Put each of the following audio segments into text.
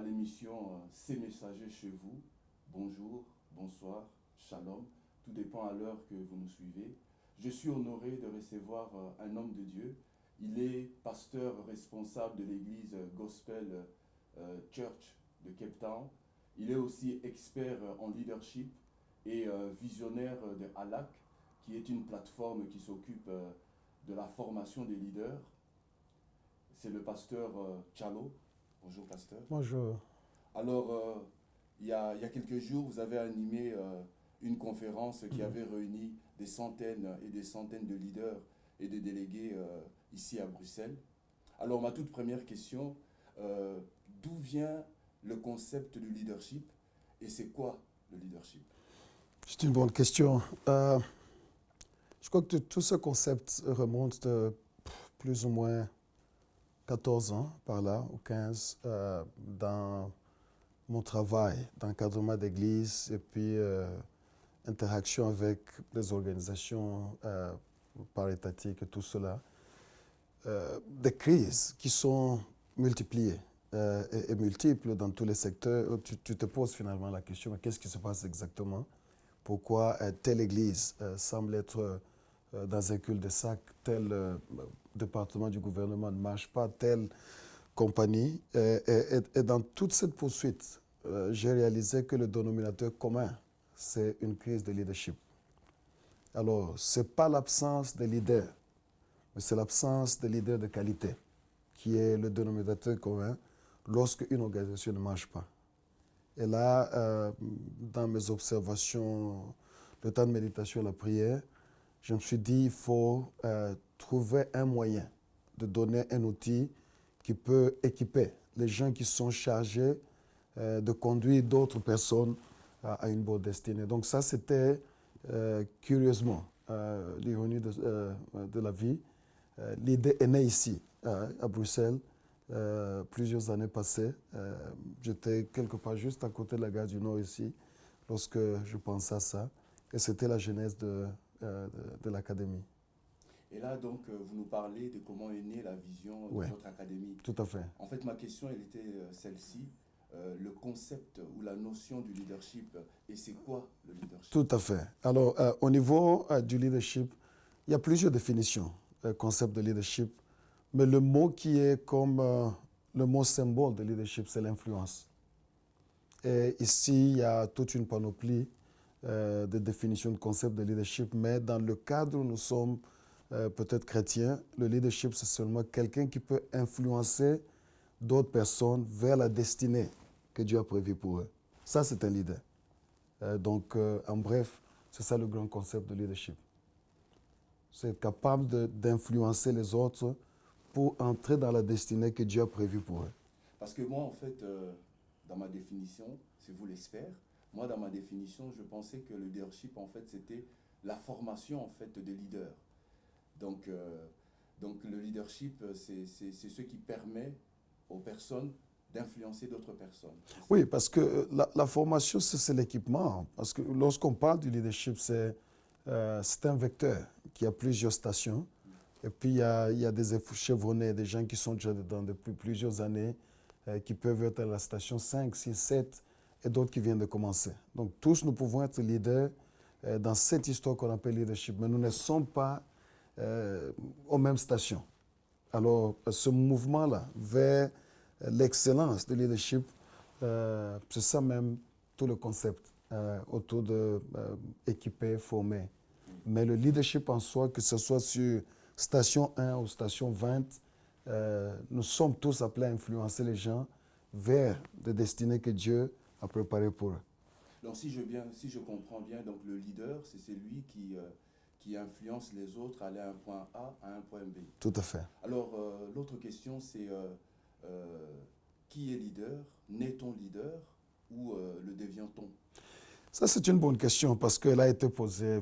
à l'émission Ces messagers chez vous. Bonjour, bonsoir, shalom. Tout dépend à l'heure que vous nous suivez. Je suis honoré de recevoir un homme de Dieu. Il est pasteur responsable de l'église Gospel Church de Cape Town. Il est aussi expert en leadership et visionnaire de ALAC, qui est une plateforme qui s'occupe de la formation des leaders. C'est le pasteur Chalo. Bonjour pasteur. Bonjour. Alors, il y a quelques jours, vous avez animé une conférence qui avait réuni des centaines et des centaines de leaders et de délégués ici à Bruxelles. Alors, ma toute première question, d'où vient le concept du leadership et c'est quoi le leadership? C'est une bonne question. Je crois que tout ce concept remonte de plus ou moins 14 ans, par là, ou 15, dans mon travail d'encadrement d'église et puis interaction avec les organisations parétatiques et tout cela. Des crises qui sont multipliées et multiples dans tous les secteurs. Tu te poses finalement la question, mais qu'est-ce qui se passe exactement? Pourquoi telle église semble être dans un cul-de-sac, tel département du gouvernement ne marche pas, telle compagnie. Et dans toute cette poursuite, j'ai réalisé que le dénominateur commun, c'est une crise de leadership. Alors, ce n'est pas l'absence de leaders, mais c'est l'absence de leaders de qualité qui est le dénominateur commun lorsque une organisation ne marche pas. Et là, dans mes observations, le temps de méditation et la prière, je me suis dit il faut trouver un moyen de donner un outil qui peut équiper les gens qui sont chargés de conduire d'autres personnes à une bonne destinée. Donc ça, c'était curieusement l'ironie de la vie. L'idée est née ici, à Bruxelles, plusieurs années passées. J'étais quelque part juste à côté de la gare du Nord ici, lorsque je pensais à ça. Et c'était la genèse de l'académie. Et là, donc, vous nous parlez de comment est née la vision de votre académie. Tout à fait. En fait, ma question, elle était celle-ci. Le concept ou la notion du leadership, et c'est quoi le leadership? Tout à fait. Alors, au niveau du leadership, il y a plusieurs définitions, concept de leadership, mais le mot qui est comme le mot symbole de leadership, c'est l'influence. Et ici, il y a toute une panoplie de définitions de concept de leadership, mais dans le cadre où nous sommes peut-être chrétiens, le leadership, c'est seulement quelqu'un qui peut influencer d'autres personnes vers la destinée que Dieu a prévue pour eux. Ça, c'est un leader. Donc, en bref, c'est ça le grand concept de leadership. C'est être capable d'influencer les autres pour entrer dans la destinée que Dieu a prévue pour eux. Parce que moi, en fait, dans ma définition, c'est vous l'expert, moi, dans ma définition, je pensais que le leadership, en fait, c'était la formation, en fait, des leaders. Donc le leadership, c'est ce qui permet aux personnes d'influencer d'autres personnes. Oui, parce que la formation, c'est l'équipement. Parce que lorsqu'on parle du leadership, c'est un vecteur qui a plusieurs stations. Et puis, il y a des chevronnés, des gens qui sont déjà dedans depuis plusieurs années, qui peuvent être à la station 5, 6, 7, et d'autres qui viennent de commencer. Donc, tous nous pouvons être leaders dans cette histoire qu'on appelle leadership, mais nous ne sommes pas aux mêmes stations. Alors, ce mouvement-là vers l'excellence du leadership, c'est ça même tout le concept autour de équiper, former. Mais le leadership en soi, que ce soit sur station 1 ou station 20, nous sommes tous appelés à influencer les gens vers des destinées que Dieu a préparées pour eux. Donc si je comprends bien, donc le leader, c'est celui qui influence les autres à aller à un point A à un point B. Tout à fait. Alors, l'autre question, c'est qui est leader? Naît-on leader ou le devient-on? Ça, c'est une bonne question parce qu'elle a été posée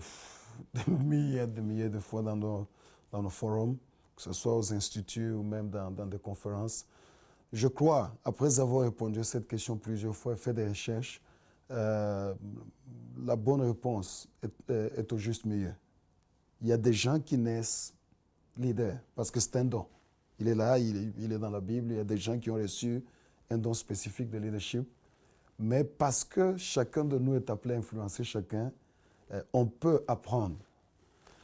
des milliers de fois dans nos forums, que ce soit aux instituts ou même dans des conférences. Je crois, après avoir répondu à cette question plusieurs fois et fait des recherches, la bonne réponse est au juste milieu. Il y a des gens qui naissent leaders parce que c'est un don. Il est là, il est dans la Bible. Il y a des gens qui ont reçu un don spécifique de leadership, mais parce que chacun de nous est appelé à influencer chacun, on peut apprendre.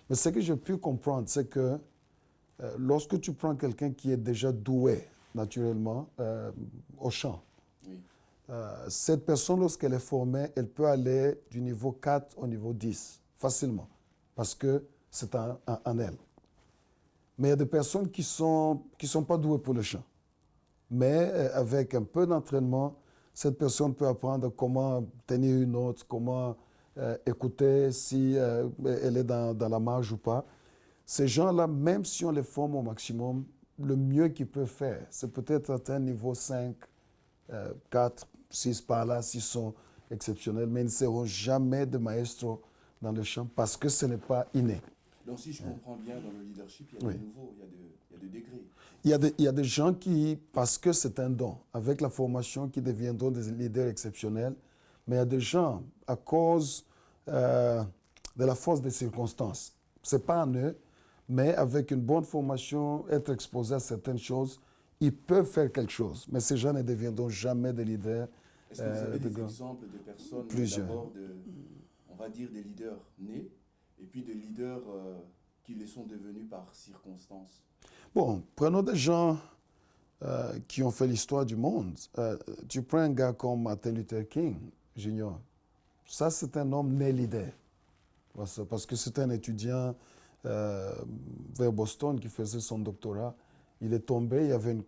Mais ce que j'ai pu comprendre, c'est que lorsque tu prends quelqu'un qui est déjà doué naturellement au chant, Oui. cette personne, lorsqu'elle est formée, elle peut aller du niveau 4 au niveau 10 facilement, parce que c'est en elle. Mais il y a des personnes qui sont pas douées pour le chant. Mais avec un peu d'entraînement, cette personne peut apprendre comment tenir une note, comment écouter si elle est dans la marge ou pas. Ces gens-là, même si on les forme au maximum, le mieux qu'ils peuvent faire, c'est peut-être atteindre niveau 5, 4, 6 par là, s'ils sont exceptionnels, mais ils ne seront jamais de maestro dans le chant parce que ce n'est pas inné. Donc si je comprends bien, dans le leadership, il y a des niveaux, il y a des degrés. Il y a des gens qui, parce que c'est un don, avec la formation, qui deviendront des leaders exceptionnels, mais il y a des gens, à cause de la force des circonstances, ce n'est pas en eux, mais avec une bonne formation, être exposé à certaines choses, ils peuvent faire quelque chose. Mais ces gens ne deviendront jamais des leaders. Est-ce que vous avez des exemples de personnes, d'abord, on va dire des leaders nés, et puis des leaders qui les sont devenus par circonstances? Bon, prenons des gens qui ont fait l'histoire du monde. Tu prends un gars comme Martin Luther King Jr. Ça, c'est un homme né leader. Parce que c'est un étudiant vers Boston qui faisait son doctorat. Il est tombé, il y avait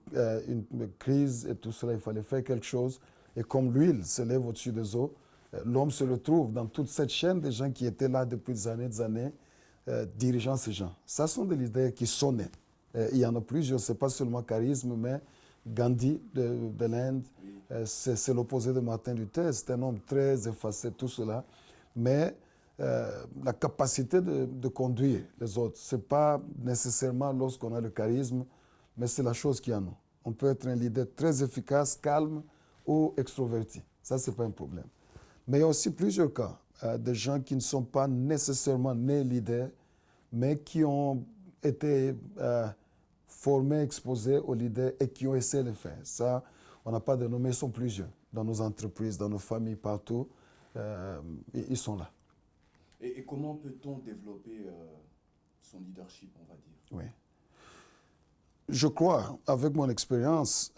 une crise et tout cela, il fallait faire quelque chose. Et comme l'huile s'élève au-dessus des eaux, l'homme se retrouve dans toute cette chaîne de gens qui étaient là depuis des années, dirigeant ces gens. Ça sont des leaders qui sont nés. Il y en a plusieurs, ce n'est pas seulement charisme, mais Gandhi de l'Inde, c'est l'opposé de Martin Luther. C'est un homme très effacé, tout cela. Mais la capacité de conduire les autres, ce n'est pas nécessairement lorsqu'on a le charisme, mais c'est la chose qu'il y a en nous. On peut être un leader très efficace, calme ou extroverti. Ça, ce n'est pas un problème. Mais il y a aussi plusieurs cas de gens qui ne sont pas nécessairement nés leaders, mais qui ont été formés, exposés aux leaders et qui ont essayé de le faire. Ça, on n'a pas de nom, mais ils sont plusieurs. Dans nos entreprises, dans nos familles, partout, ils sont là. Et comment peut-on développer son leadership, on va dire? Oui. Je crois, avec mon expérience,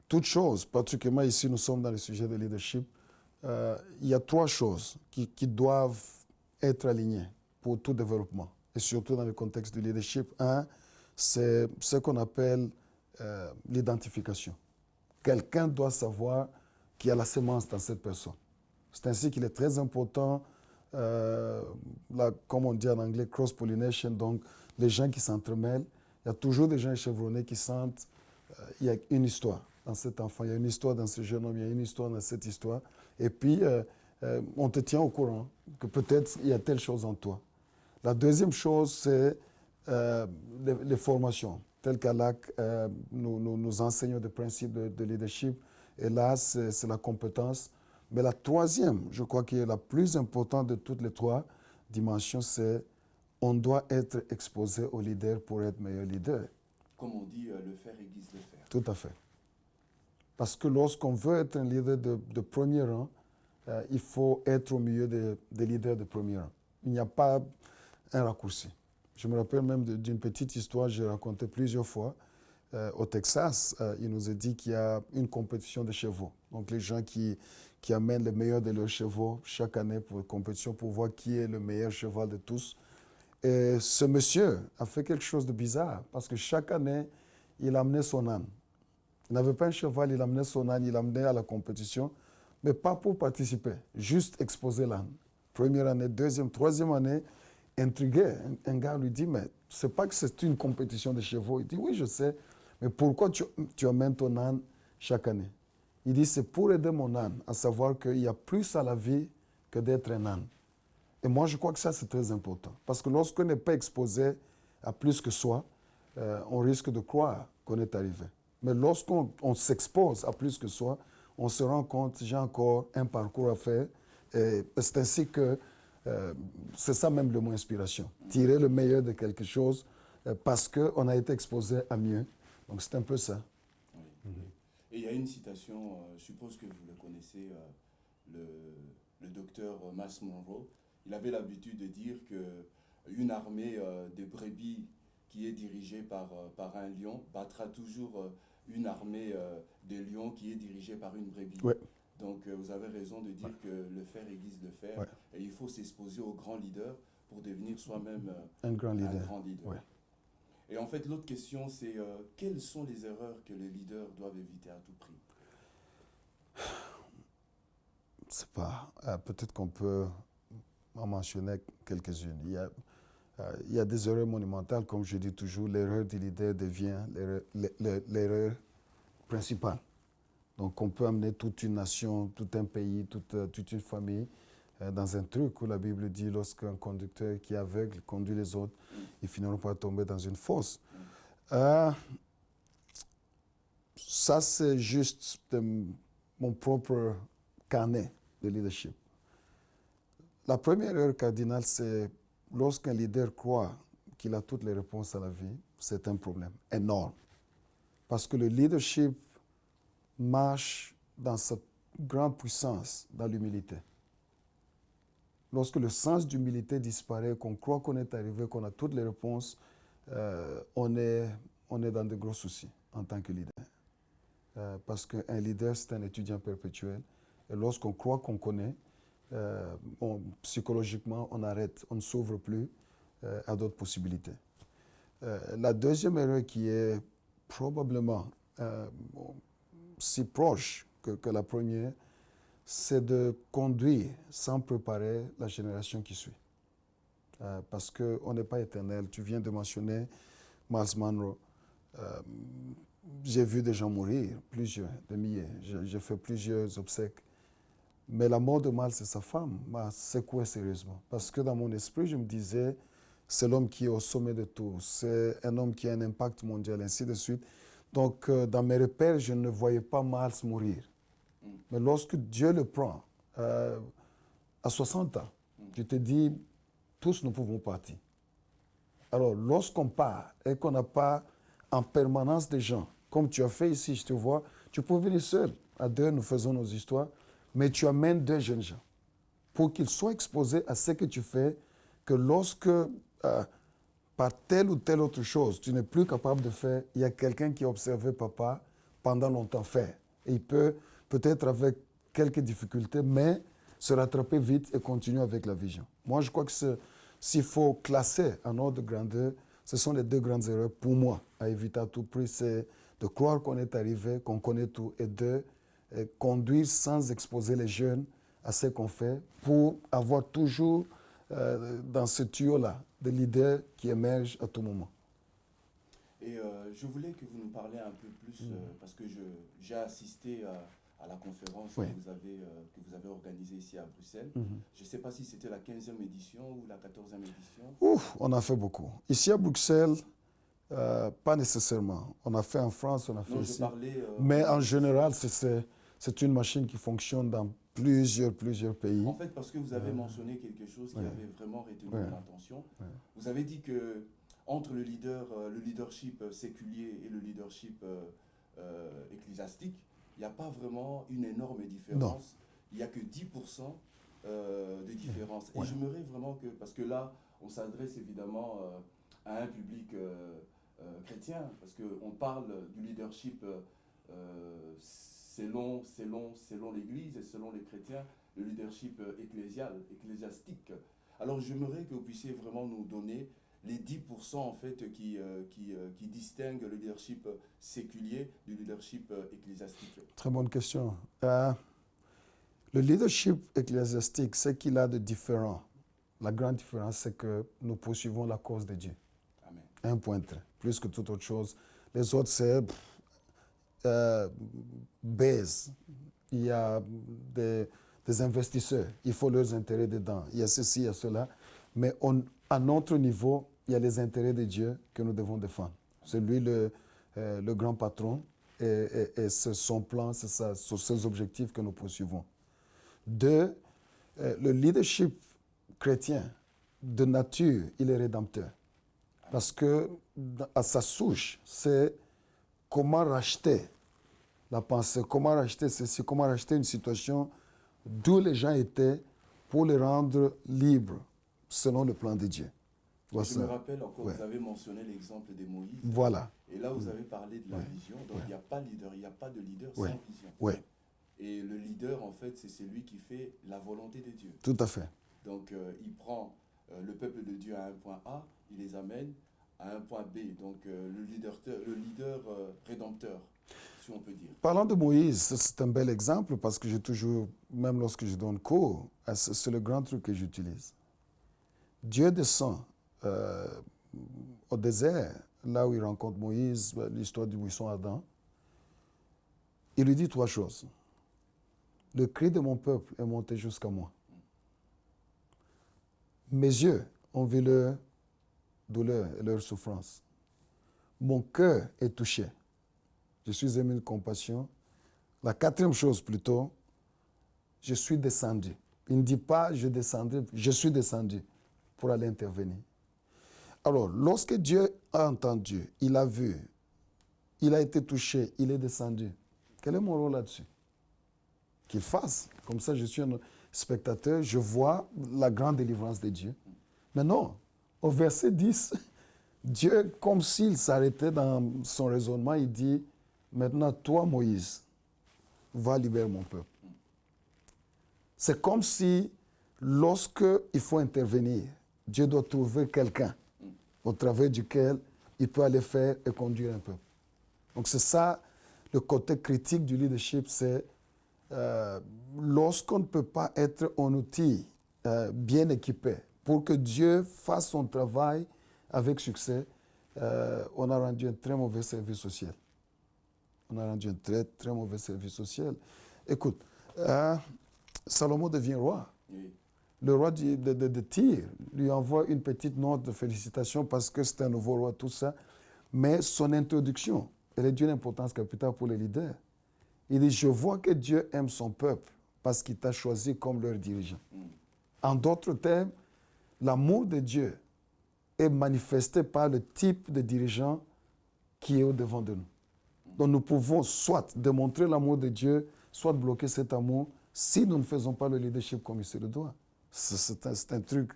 toute chose, particulièrement ici, nous sommes dans le sujet de leadership, il y a 3 choses qui doivent être alignées pour tout développement, et surtout dans le contexte du leadership. Un, c'est ce qu'on appelle l'identification. Quelqu'un doit savoir qu'il y a la sémence dans cette personne. C'est ainsi qu'il est très important, comme on dit en anglais, cross-pollination, donc les gens qui s'entremêlent. Il y a toujours des gens chevronnés qui sentent il y a une histoire dans cet enfant, il y a une histoire dans ce jeune homme, il y a une histoire dans cette histoire. Et puis, on te tient au courant que peut-être il y a telle chose en toi. La deuxième chose, c'est les formations. Tel qu'à l'AC, nous enseignons des principes de leadership. Et là, c'est la compétence. Mais la troisième, je crois qui est la plus importante de toutes les 3 dimensions, c'est on doit être exposé au leader pour être meilleur leader. Comme on dit, le faire aiguise le faire. Tout à fait. Parce que lorsqu'on veut être un leader de premier rang, il faut être au milieu des leaders de premier rang. Il n'y a pas un raccourci. Je me rappelle même d'une petite histoire que j'ai racontée plusieurs fois. Au Texas, il nous est dit qu'il y a une compétition de chevaux. Donc les gens qui amènent les meilleurs de leurs chevaux chaque année pour une compétition pour voir qui est le meilleur cheval de tous. Et ce monsieur a fait quelque chose de bizarre parce que chaque année, il amenait son âne. Il n'avait pas un cheval, il amenait son âne, il l'amenait à la compétition, mais pas pour participer, juste exposer l'âne. Première année, deuxième, troisième année, intrigué, un gars lui dit, mais c'est pas que c'est une compétition de chevaux. Il dit, oui, je sais, mais pourquoi tu amènes ton âne chaque année? Il dit, c'est pour aider mon âne à savoir qu'il y a plus à la vie que d'être un âne. Et moi, je crois que ça, c'est très important. Parce que lorsqu'on n'est pas exposé à plus que soi, on risque de croire qu'on est arrivé. Mais lorsqu'on s'expose à plus que soi, on se rend compte, j'ai encore un parcours à faire. Et c'est ainsi que c'est ça même le mot inspiration. Tirer le meilleur de quelque chose parce qu'on a été exposé à mieux. Donc c'est un peu ça. Oui. Et il y a une citation, je suppose que vous le connaissez, le docteur Miles Monroe. Il avait l'habitude de dire qu'une armée de brebis qui est dirigée par un lion battra toujours une armée de lions qui est dirigée par une brebis. Ouais. Donc vous avez raison de dire que le fer aiguise le fer, Ouais. et il faut s'exposer aux grands leaders pour devenir soi-même Un grand leader. un grand leader. Ouais. Et en fait, l'autre question, c'est quelles sont les erreurs que les leaders doivent éviter à tout prix? C'est pas. Peut-être qu'on peut en mentionner quelques-unes. Il y a des erreurs monumentales, comme je dis toujours, l'erreur du leader devient l'erreur principale. Donc on peut amener toute une nation, tout un pays, toute une famille dans un truc où la Bible dit lorsqu'un conducteur qui est aveugle conduit les autres, ils finiront par tomber dans une fosse. Ça, c'est juste mon propre carnet de leadership. La première erreur cardinale, c'est lorsqu'un leader croit qu'il a toutes les réponses à la vie, c'est un problème énorme. Parce que le leadership marche dans sa grande puissance, dans l'humilité. Lorsque le sens d'humilité disparaît, qu'on croit qu'on est arrivé, qu'on a toutes les réponses, on est dans de gros soucis en tant que leader. Parce qu'un leader, c'est un étudiant perpétuel. Et lorsqu'on croit qu'on connaît, psychologiquement, on arrête, on ne s'ouvre plus à d'autres possibilités. La deuxième erreur qui est probablement si proche que la première, c'est de conduire sans préparer la génération qui suit. Parce qu'on n'est pas éternel. Tu viens de mentionner Miles Monroe. J'ai vu des gens mourir, plusieurs, des milliers. J'ai fait plusieurs obsèques. Mais la mort de Miles, c'est sa femme, m'a secoué sérieusement. Parce que dans mon esprit, je me disais, c'est l'homme qui est au sommet de tout. C'est un homme qui a un impact mondial, ainsi de suite. Donc, dans mes repères, je ne voyais pas Miles mourir. Mais lorsque Dieu le prend, à 60 ans, tu te dis, tous nous pouvons partir. Alors, lorsqu'on part et qu'on n'a pas en permanence des gens, comme tu as fait ici, je te vois, tu peux venir seul. À deux, nous faisons nos histoires, mais tu amènes deux jeunes gens pour qu'ils soient exposés à ce que tu fais, que lorsque, par telle ou telle autre chose, tu n'es plus capable de faire, il y a quelqu'un qui a observé papa pendant longtemps faire. Et il peut, peut-être avec quelques difficultés, mais se rattraper vite et continuer avec la vision. Moi, je crois que s'il faut classer en ordre de grandeur, ce sont les deux grandes erreurs pour moi à éviter à tout prix. C'est de croire qu'on est arrivé, qu'on connaît tout, et de conduire sans exposer les jeunes à ce qu'on fait pour avoir toujours dans ce tuyau-là des leaders qui émergent à tout moment. Et je voulais que vous nous parliez un peu plus, parce que j'ai assisté à la conférence que vous avez organisée ici à Bruxelles. Je ne sais pas si c'était la 15e édition ou la 14e édition. Ouf, on a fait beaucoup. Ici à Bruxelles, pas nécessairement. On a fait en France, on a fait ici. Mais en général, c'est une machine qui fonctionne dans plusieurs pays. En fait, parce que vous avez mentionné quelque chose qui avait vraiment retenu mon attention. Vous avez dit que entre le leadership séculier et le leadership ecclésiastique, il n'y a pas vraiment une énorme différence. Non. Il n'y a que 10% de différence. Et j'aimerais vraiment que, parce que là, on s'adresse évidemment à un public chrétien, parce qu'on parle du leadership selon l'Église et selon les chrétiens, le leadership ecclésiastique. Alors j'aimerais que vous puissiez vraiment nous donner les 10% en fait qui distinguent le leadership séculier du leadership ecclésiastique. Très bonne question. Le leadership ecclésiastique, ce qu'il a de différent, la grande différence, c'est que nous poursuivons la cause de Dieu. Amen. Un point très, plus que toute autre chose. Les autres, c'est baise. Il y a des investisseurs, il faut leurs intérêts dedans. Il y a ceci, il y a cela. Mais à notre niveau, il y a les intérêts de Dieu que nous devons défendre. C'est lui le grand patron et c'est son plan, c'est ses objectifs que nous poursuivons. Deux, le leadership chrétien, de nature, il est rédempteur. Parce que à sa souche, c'est comment racheter la pensée, comment racheter ceci, comment racheter une situation d'où les gens étaient pour les rendre libres selon le plan de Dieu. Voilà Je ça. me rappelle encore, Ouais. vous avez mentionné l'exemple de Moïse. Voilà. Et là, vous avez parlé de la Ouais. vision. Donc, il n'y a pas leader, il n'y a pas de leader Ouais. sans vision. Oui, Et le leader, en fait, c'est celui qui fait la volonté de Dieu. tout à fait. Donc, il prend le peuple de Dieu à un point A, il les amène à un point B. Donc, le leader rédempteur, si on peut dire. Parlant de Moïse, c'est un bel exemple parce que j'ai toujours, même lorsque je donne cours, c'est le grand truc que j'utilise. Dieu descend au désert, là où il rencontre Moïse, l'histoire du buisson Adam. Il lui dit 3 choses. Le cri de mon peuple est monté jusqu'à moi. Mes yeux ont vu leur douleur et leur souffrance. Mon cœur est touché. Je suis ému de compassion. La 4e chose plutôt, je suis descendu. Il ne dit pas je descendrai, je suis descendu pour aller intervenir. Alors, lorsque Dieu a entendu, il a vu, il a été touché, il est descendu. Quel est mon rôle là-dessus? Qu'il fasse. Comme ça, je suis un spectateur, je vois la grande délivrance de Dieu. Mais non, au verset 10, Dieu, comme s'il s'arrêtait dans son raisonnement, il dit, maintenant, toi, Moïse, va libérer mon peuple. C'est comme si, lorsqu'il faut intervenir, Dieu doit trouver quelqu'un au travers duquel il peut aller faire et conduire un peuple. Donc c'est ça, le côté critique du leadership, c'est lorsqu'on ne peut pas être un outil bien équipé pour que Dieu fasse son travail avec succès, on a rendu un très mauvais service social. On a rendu un très, très mauvais service social. Écoute, Salomon devient roi. Oui. Le roi de Tyr lui envoie une petite note de félicitations parce que c'est un nouveau roi, tout ça. Mais son introduction, elle est d'une importance capitale pour les leaders. Il dit, je vois que Dieu aime son peuple parce qu'il t'a choisi comme leur dirigeant. En d'autres termes, l'amour de Dieu est manifesté par le type de dirigeant qui est au-devant de nous. Donc nous pouvons soit démontrer l'amour de Dieu, soit bloquer cet amour si nous ne faisons pas le leadership comme il se le doit. C'est un truc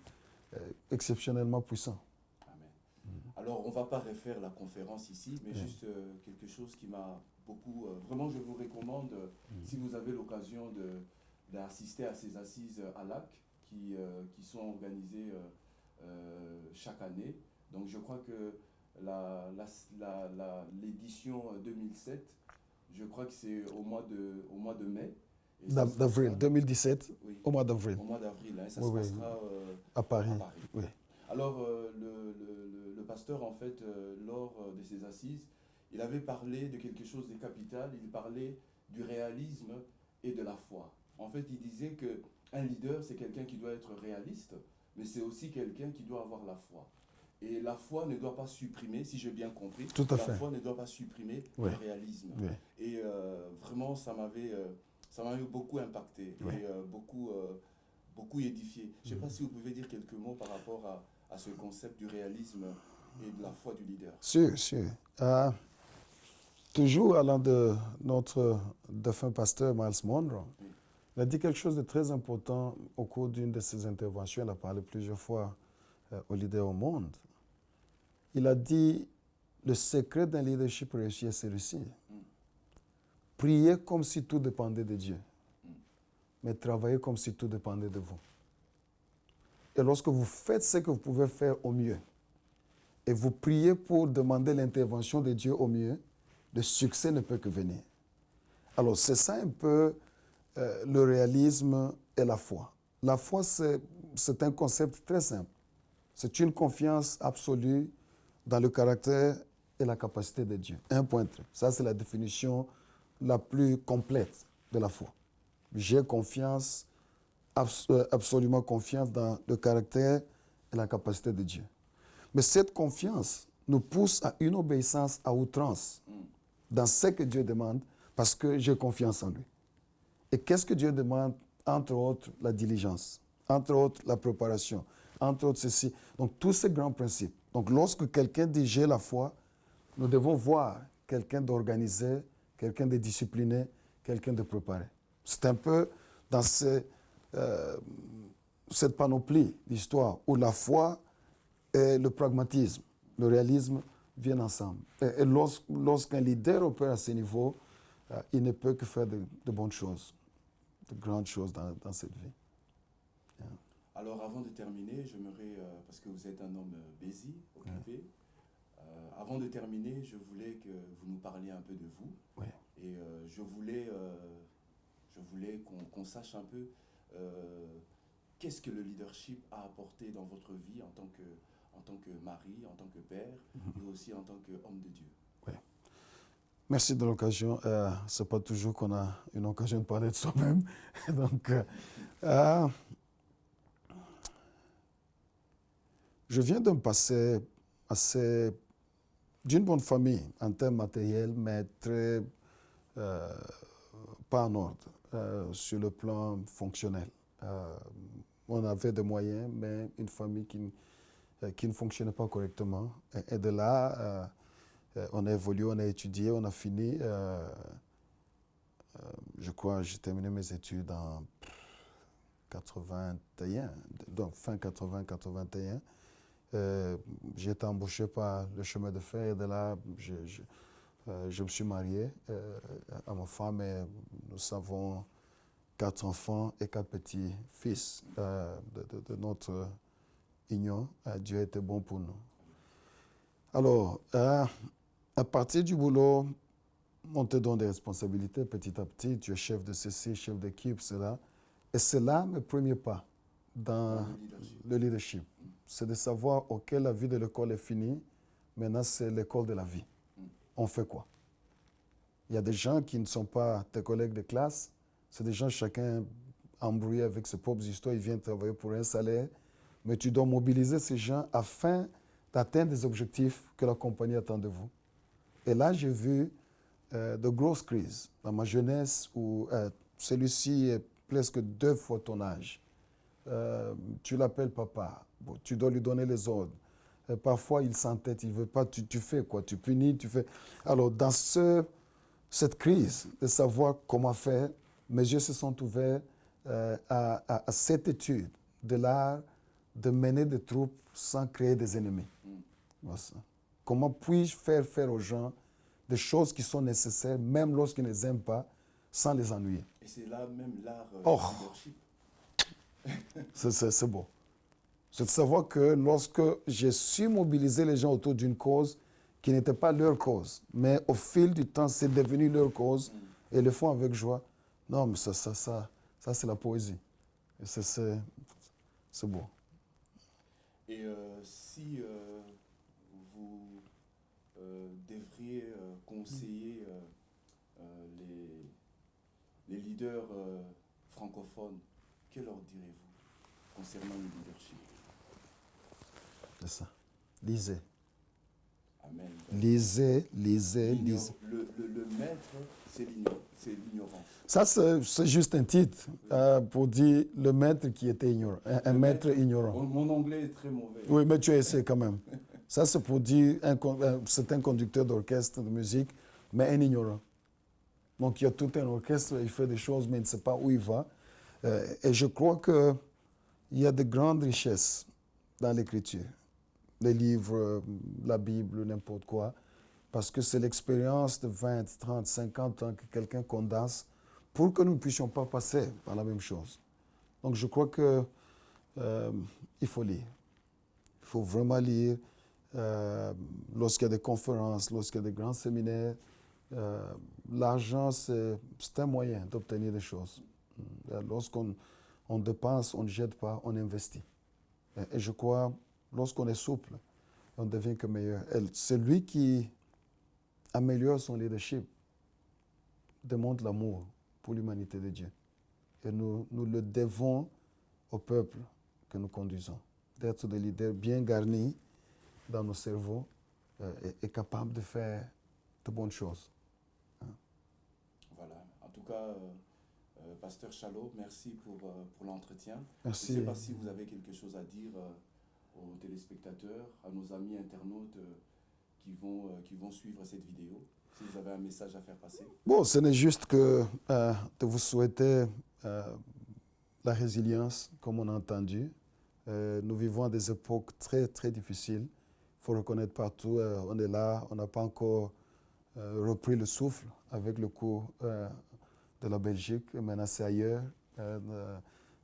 exceptionnellement puissant. Amen. Alors, on ne va pas refaire la conférence ici, mais juste quelque chose qui m'a beaucoup... vraiment, je vous recommande, si vous avez l'occasion d'assister à ces assises à Lac, qui sont organisées chaque année. Donc, je crois que l'édition 2007, je crois que c'est au mois de mai. D'avril 2017, oui, au mois d'avril. Au mois d'avril, hein, ça Oui, se oui. passera À Paris. à Paris. Oui. Alors, le pasteur, en fait, lors de ses assises, il avait parlé de quelque chose de capital, il parlait du réalisme et de la foi. En fait, il disait qu'un leader, c'est quelqu'un qui doit être réaliste, mais c'est aussi quelqu'un qui doit avoir la foi. Et la foi ne doit pas supprimer, si j'ai bien compris, Tout à fait. la foi ne doit pas supprimer Oui. le réalisme. Oui. Et vraiment, ça m'avait beaucoup impacté Oui. et beaucoup édifié. Je ne sais pas si vous pouvez dire quelques mots par rapport à ce concept du réalisme et de la foi du leader. Sûr, sûr. Toujours allant de notre défunt pasteur Miles Monroe, Oui. il a dit quelque chose de très important au cours d'une de ses interventions. Il a parlé plusieurs fois aux leaders au monde. Il a dit, le secret d'un leadership réussi est celui-ci. Priez comme si tout dépendait de Dieu, mais travaillez comme si tout dépendait de vous. Et lorsque vous faites ce que vous pouvez faire au mieux, et vous priez pour demander l'intervention de Dieu au mieux, le succès ne peut que venir. Alors, c'est ça un peu le réalisme et la foi. La foi, c'est un concept très simple. C'est une confiance absolue dans le caractère et la capacité de Dieu. Un point. Ça, c'est la définition la plus complète de la foi. J'ai confiance, absolument confiance dans le caractère et la capacité de Dieu. Mais cette confiance nous pousse à une obéissance à outrance dans ce que Dieu demande parce que j'ai confiance en lui. Et qu'est-ce que Dieu demande? Entre autres, la diligence, entre autres, la préparation, entre autres, ceci. Donc, tous ces grands principes. Donc, lorsque quelqu'un dit « j'ai la foi », nous devons voir quelqu'un d'organisé, quelqu'un de discipliné, quelqu'un de préparé. C'est un peu dans cette panoplie d'histoire où la foi et le pragmatisme, le réalisme viennent ensemble. Et lorsqu'un leader opère à ce niveau, il ne peut que faire de bonnes choses, de grandes choses dans cette vie. Yeah. Alors, avant de terminer, j'aimerais, parce que vous êtes un homme busy, occupé, avant de terminer, je voulais que vous nous parliez un peu de vous. Ouais. Et je voulais qu'on sache un peu qu'est-ce que le leadership a apporté dans votre vie en tant que mari, en tant que père, et aussi en tant qu'homme de Dieu. Ouais. Merci de l'occasion. Ce n'est pas toujours qu'on a une occasion de parler de soi-même. Donc, je viens d'un passé assez d'une bonne famille en termes matériels, mais très pas en ordre sur le plan fonctionnel. On avait des moyens, mais une famille qui ne fonctionnait pas correctement. Et de là, on a évolué, on a étudié, on a fini. Je crois j'ai terminé mes études en 81, donc fin 80-81. J'ai été embauché par le chemin de fer et de là, je me suis marié à ma femme et nous avons 4 enfants et 4 petits-fils de notre union. Dieu était bon pour nous. Alors, à partir du boulot, on te donne des responsabilités petit à petit. Tu es chef de ceci, chef d'équipe, cela. Et c'est là mes premiers pas dans le leadership. C'est de savoir, OK, la vie de l'école est finie. Maintenant, c'est l'école de la vie. On fait quoi? Il y a des gens qui ne sont pas tes collègues de classe. C'est des gens, chacun embrouillé avec ses propres histoires. Ils viennent travailler pour un salaire. Mais tu dois mobiliser ces gens afin d'atteindre des objectifs que la compagnie attend de vous. Et là, j'ai vu de grosses crises dans ma jeunesse où celui-ci est presque 2 fois ton âge. Tu l'appelles papa. Bon, tu dois lui donner les ordres. Parfois, il s'entête, il ne veut pas. Tu fais quoi? Tu punis, tu fais... Alors, dans cette crise de savoir comment faire, mes yeux se sont ouverts à cette étude de l'art de mener des troupes sans créer des ennemis. Voilà. Comment puis-je faire aux gens des choses qui sont nécessaires, même lorsqu'ils ne les aiment pas, sans les ennuyer? Et c'est là même l'art du leadership. C'est beau. C'est de savoir que lorsque j'ai su mobiliser les gens autour d'une cause qui n'était pas leur cause, mais au fil du temps, c'est devenu leur cause, et le font avec joie. Non, mais ça c'est la poésie. Et c'est beau. Et si vous devriez conseiller les leaders francophones, que leur direz-vous concernant le leadership? C'est ça. Lisez. Amen. Lisez. Le maître, c'est l'ignorance. Ça, c'est juste un titre pour dire le maître qui était ignorant. Un maître ignorant. Mon anglais est très mauvais. Oui, mais tu as essayé quand même. Ça, c'est pour dire c'est un conducteur d'orchestre, de musique, mais un ignorant. Donc, il y a tout un orchestre, il fait des choses, mais il ne sait pas où il va. Et je crois qu'il y a de grandes richesses dans l'écriture. Les livres, la Bible, n'importe quoi. Parce que c'est l'expérience de 20, 30, 50 ans que quelqu'un condense pour que nous ne puissions pas passer par la même chose. Donc, je crois qu'il faut lire. Il faut vraiment lire. Lorsqu'il y a des conférences, lorsqu'il y a des grands séminaires, l'argent, c'est un moyen d'obtenir des choses. Lorsqu'on dépense, on ne jette pas, on investit. Et je crois, lorsqu'on est souple, on devient que meilleur. Celui qui améliore son leadership démontre l'amour pour l'humanité de Dieu. Et nous le devons au peuple que nous conduisons, d'être des leaders bien garnis dans nos cerveaux et capables de faire de bonnes choses. Voilà. En tout cas, Pasteur Chalot, merci pour l'entretien. Merci. Je ne sais pas si vous avez quelque chose à dire aux téléspectateurs, à nos amis internautes qui vont suivre cette vidéo. si vous avez un message à faire passer. Bon, ce n'est juste que de vous souhaiter la résilience, comme on a entendu. Nous vivons des époques très, très difficiles. Il faut reconnaître partout, on est là, on n'a pas encore repris le souffle avec le coup de la Belgique. Maintenant, c'est ailleurs,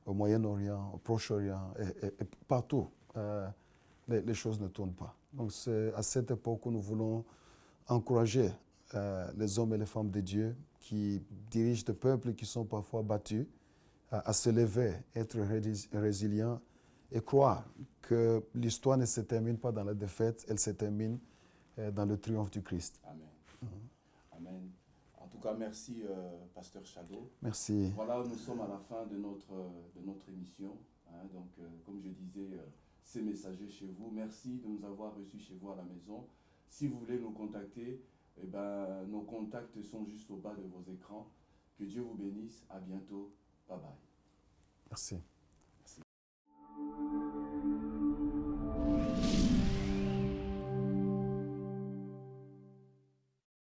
au Moyen-Orient, au Proche-Orient, et partout, les choses ne tournent pas. Donc, c'est à cette époque où nous voulons encourager les hommes et les femmes de Dieu qui dirigent des peuples qui sont parfois battus à se lever, être résilients et croire que l'histoire ne se termine pas dans la défaite, elle se termine dans le triomphe du Christ. Amen. Amen. En tout cas, merci, Pasteur Chadeau. Merci. Voilà, nous sommes à la fin de notre émission. Hein. Donc, comme je disais, ces messagers chez vous, merci de nous avoir reçus chez vous à la maison. Si vous voulez nous contacter, eh ben, nos contacts sont juste au bas de vos écrans. Que Dieu vous bénisse. À bientôt. Bye bye. Merci.